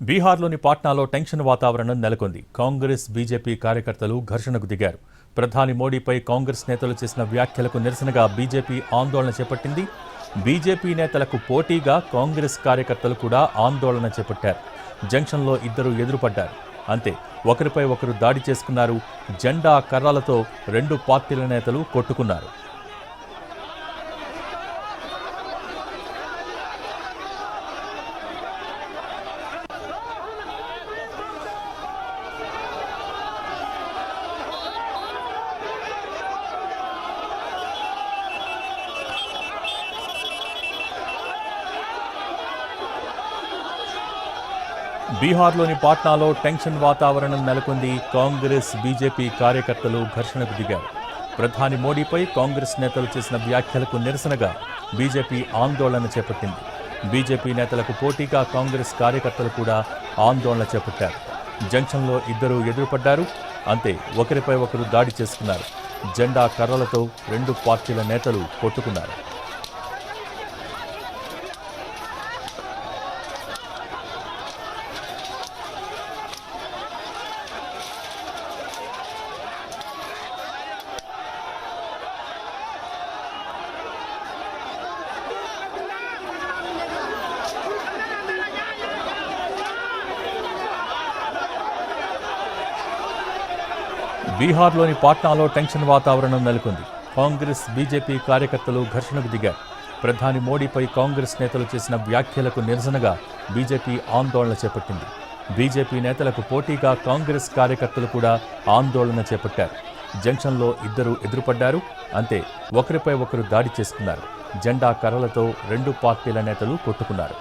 బీహార్లోని పాట్నాలో టెన్షన్ వాతావరణం నెలకొంది. కాంగ్రెస్ బీజేపీ కార్యకర్తలు ఘర్షణకు దిగారు. ప్రధాని మోడీపై కాంగ్రెస్ నేతలు చేసిన వ్యాఖ్యలకు నిరసనగా బీజేపీ ఆందోళన చేపట్టింది. బీజేపీ నేతలకు పోటీగా కాంగ్రెస్ కార్యకర్తలు కూడా ఆందోళన చేపట్టారు. జంక్షన్లో ఇద్దరు ఎదురుపడ్డారు. అంతే, ఒకరిపై ఒకరు దాడి చేసుకున్నారు. జెండా కర్రలతో రెండు పార్టీల నేతలు కొట్టుకున్నారు. బీహార్లోని పాట్నాలో టెన్షన్ వాతావరణం నెలకొంది. కాంగ్రెస్ బీజేపీ కార్యకర్తలు ఘర్షణకు దిగారు. ప్రధాని మోడీపై కాంగ్రెస్ నేతలు చేసిన వ్యాఖ్యలకు నిరసనగా బీజేపీ ఆందోళన చేపట్టింది. బీజేపీ నేతలకు పోటీగా కాంగ్రెస్ కార్యకర్తలు కూడా ఆందోళన చేపట్టారు. జంక్షన్లో ఇద్దరు ఎదురుపడ్డారు. అంతే, ఒకరిపై ఒకరు దాడి చేసుకున్నారు. జెండా కర్రలతో రెండు పార్టీల నేతలు కొట్టుకున్నారు. బీహార్లోని పాట్నాలో టెన్షన్ వాతావరణం నెలకొంది. కాంగ్రెస్ బీజేపీ కార్యకర్తలు ఘర్షణకు దిగారు. ప్రధాని మోడీపై కాంగ్రెస్ నేతలు చేసిన వ్యాఖ్యలకు నిరసనగా బీజేపీ ఆందోళన చేపట్టింది. బీజేపీ నేతలకు పోటీగా కాంగ్రెస్ కార్యకర్తలు కూడా ఆందోళన చేపట్టారు. జంక్షన్లో ఇద్దరు ఎదురుపడ్డారు. అంతే, ఒకరిపై ఒకరు దాడి చేసుకున్నారు. జెండా కర్రలతో రెండు పార్టీల నేతలు కొట్టుకున్నారు.